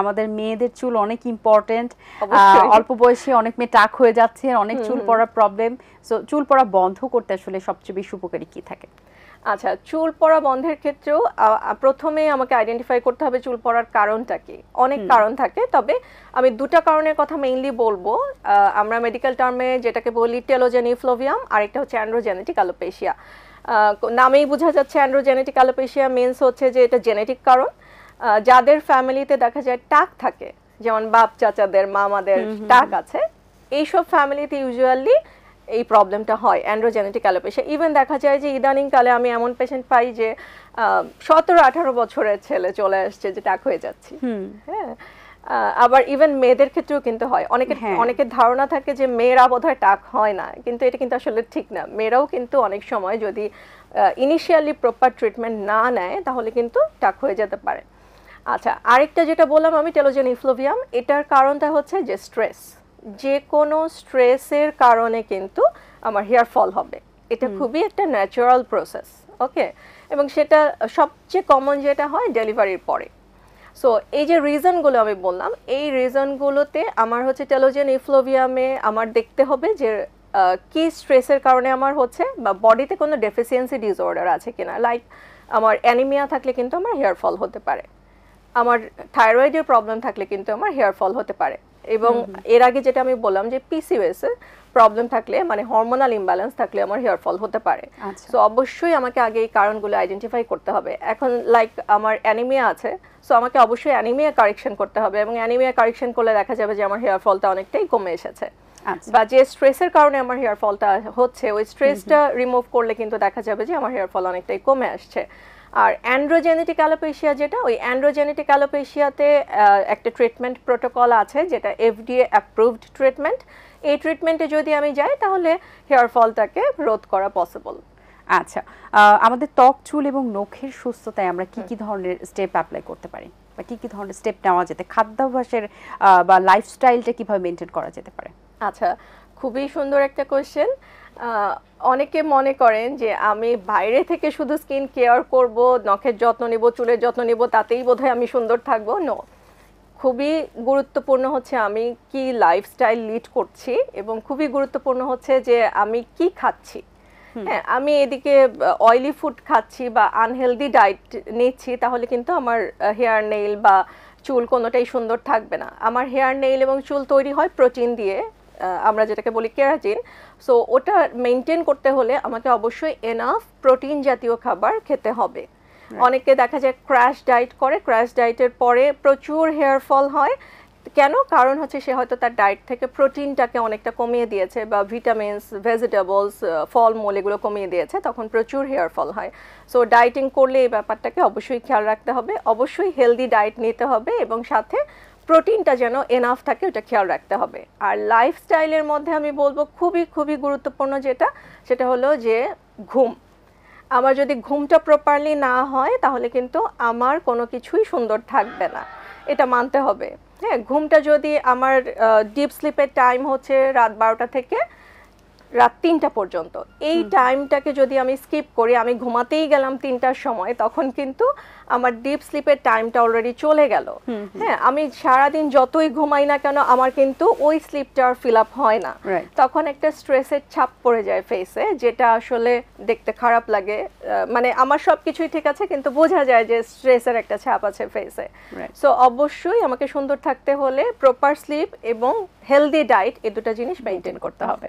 আমাদের মেয়েদের চুল অনেক ইম্পর্টেন্ট। অবশ্যই। অল্প বয়সে অনেক মেয়ে টাক হয়ে যাচ্ছে, অনেক চুল পড়ার প্রবলেম। সো চুল পড়া বন্ধ করতে আসলে সবচেয়ে বেশি উপকারী কি থাকে? আচ্ছা, চুল পড়া বন্ধের ক্ষেত্রেও প্রথমে আমাকে আইডেন্টিফাই করতে হবে চুল পড়ার কারণটা কি। অনেক কারণ থাকে, তবে আমি দুটা কারণের কথা মেইনলি বলবো। আমরা মেডিকেল টার্মে যেটাকে বলি টেলোজেন ইফ্লোভিয়াম, আরেকটা হচ্ছে অ্যান্ড্রোজেনেটিক অ্যালোপেশিয়া। নামেই বোঝা যাচ্ছে অ্যান্ড্রোজেনেটিক অ্যালোপেশিয়া মিন্স হচ্ছে যে এটা জেনেটিক কারণ। যাদের ফ্যামিলিতে দেখা যায় টাক থাকে, যেমন বাপ চাচাদের মামাদের টাক আছে, এইসব ফ্যামিলিতে ইউজুয়ালি এই প্রবলেমটা হয়, অ্যান্ড্রোজেনেটিক অ্যালোপেশিয়া। ইভেন দেখা যায় যে ইদানিং কালে আমি এমন পেশেন্ট পাই যে 17-18 বছরের ছেলে চলে আসছে যে টাক হয়ে যাচ্ছে। হ্যাঁ, আবার ইভেন মেয়েদের ক্ষেত্রেও কিন্তু হয়। অনেকের ধারণা থাকে যে মেয়েরা বোধহয় টাক হয় না, কিন্তু এটা কিন্তু আসলে ঠিক না। মেয়েরাও কিন্তু অনেক সময় যদি ইনিশিয়ালি প্রপার ট্রিটমেন্ট না নেয় তাহলে কিন্তু টাক হয়ে যেতে পারে। আচ্ছা, আরেকটা যেটা বললাম আমি টেলোজেন ইফ্লোভিয়াম, এটার কারণটা হচ্ছে যে স্ট্রেস। যে কোনো স্ট্রেসের কারণে কিন্তু আমার হেয়ার ফল হবে। এটা খুবই একটা ন্যাচারাল প্রসেস, ওকে। এবং সেটা সবচেয়ে কমন যেটা হয় ডেলিভারির পরে। সো এই যে রিজনগুলো আমি বললাম, এই রিজনগুলোতে আমার হচ্ছে টেলোজেন ইফ্লোভিয়ামে আমার দেখতে হবে যে কি স্ট্রেসের কারণে আমার হচ্ছে, বা বডিতে কোনো ডেফিসিয়েন্সি ডিসঅর্ডার আছে কিনা। লাইক আমার অ্যানিমিয়া থাকলে কিন্তু আমার হেয়ার ফল হতে পারে, আমার থাইরয়েডের প্রবলেম থাকলে কিন্তু আমার হেয়ার ফল হতে পারে, এবং এর আগে যেটা আমি বললাম যে পিসিওএস এর প্রবলেম থাকলে, মানে হরমোনাল ইমব্যালেন্স থাকলে আমার হেয়ার ফল হতে পারে। সো অবশ্যই আমাকে আগে এই কারণগুলো আইডেন্টিফাই করতে হবে। এখন লাইক আমার অ্যানিমিয়া আছে, সো আমাকে অবশ্যই অ্যানিমিয়া কারেকশন করতে হবে, এবং অ্যানিমিয়া কারেকশন করলে দেখা যাবে যে আমার হেয়ার ফলটা অনেকটাই কমে এসেছে। বা যে স্ট্রেসের কারণে আমার হেয়ার ফলটা হচ্ছে, ওই স্ট্রেসটা রিমুভ করলে কিন্তু দেখা যাবে যে আমার হেয়ার ফল অনেকটাই কমে আসছে। আর অ্যান্ড্রোজেনেটিক অ্যালোপেশিয়া যেটা, ওই অ্যান্ড্রোজেনেটিক অ্যালোপেশিয়াতে একটা ট্রিটমেন্ট প্রোটোকল আছে যেটা এফডিএ অ্যাপ্রুভড ট্রিটমেন্ট। এই ট্রিটমেন্টে যদি আমি যাই তাহলে হেয়ার ফলটাকে রোধ করা পসিবল। আচ্ছা, আমাদের ত্বক, চুল এবং নখের সুস্থতায় আমরা কি কি ধরনের স্টেপ অ্যাপ্লাই করতে পারি, বা কি কি ধরনের স্টেপ নেওয়া যেতে, খাদ্যাভ্যাসের বা লাইফস্টাইলটা কিভাবে মেনটেন করা যেতে পারে? আচ্ছা, খুবই সুন্দর একটা কোয়েশ্চেন। অনেকে মনে করেন যে আমি বাইরে থেকে শুধু স্কিন কেয়ার করব, নখের যত্ন নিব, চুলের যত্ন নিব, তাতেই বোধহয় আমি সুন্দর থাকবো। নো, খুবই গুরুত্বপূর্ণ হচ্ছে আমি কি লাইফস্টাইল লিড করছি, এবং খুবই গুরুত্বপূর্ণ হচ্ছে যে আমি কি খাচ্ছি। হ্যাঁ, আমি এদিকে অয়েলি ফুড খাচ্ছি বা আনহেলদি ডায়েট নিচ্ছি, তাহলে কিন্তু আমার হেয়ার নেইল বা চুল কোনোটাই সুন্দর থাকবে না। আমার হেয়ার নেইল এবং চুল তৈরি হয় প্রোটিন দিয়ে, আমরা যেটাকে বলি কেরাটিন। সো ওটা মেনটেন করতে হলে আমাকে অবশ্যই এনাফ প্রোটিন জাতীয় খাবার খেতে হবে। অনেকে দেখা যায় ক্র্যাশ ডায়েট করে, ক্র্যাশ ডায়েটের পরে প্রচুর হেয়ার ফল হয়। কেন? কারণ হচ্ছে সে হয়তো তার ডায়েট থেকে প্রোটিনটাকে অনেকটা কমিয়ে দিয়েছে, বা ভিটামিনস, ভেজিটেবলস, ফলমূল এগুলো কমিয়ে দিয়েছে, তখন প্রচুর হেয়ার ফল হয়। সো ডায়েটিং করলে এই ব্যাপারটাকে অবশ্যই খেয়াল রাখতে হবে। অবশ্যই হেলদি ডায়েট নিতে হবে, এবং সাথে প্রোটিনটা যেন এনাফ থাকে ওটা খেয়াল রাখতে হবে। আর লাইফস্টাইলের মধ্যে আমি বলবো খুবই খুবই গুরুত্বপূর্ণ যেটা, সেটা হলো যে ঘুম। আমার যদি ঘুমটা প্রপারলি না হয় তাহলে কিন্তু আমার কোনো কিছুই সুন্দর থাকবে না, এটা মানতে হবে। হ্যাঁ, ঘুমটা যদি আমার ডিপ স্লিপের টাইম হচ্ছে রাত 12টা থেকে রাত 3টা পর্যন্ত, এই টাইমটাকে যদি আমি স্কিপ করি, আমি ঘুমাতেই গেলাম 3টার সময়, তখন কিন্তু আমার ডিপ স্লিপের টাইমটা অলরেডি চলে গেল। হ্যাঁ, আমি সারাদিন যতই ঘুমাই না কেন আমার কিন্তু ওই স্লিপটা আর ফিল আপ হয় না। তখন একটা স্ট্রেসের ছাপ পড়ে যায় ফেসে, যেটা আসলে দেখতে খারাপ লাগে। মানে আমার সব কিছুই ঠিক আছে, কিন্তু বোঝা যায় যে স্ট্রেসের একটা ছাপ আছে ফেসে। সো অবশ্যই আমাকে সুন্দর থাকতে হলে প্রপার স্লিপ এবং হেলদি ডায়েট, এই দুটো জিনিস মেনটেন করতে হবে।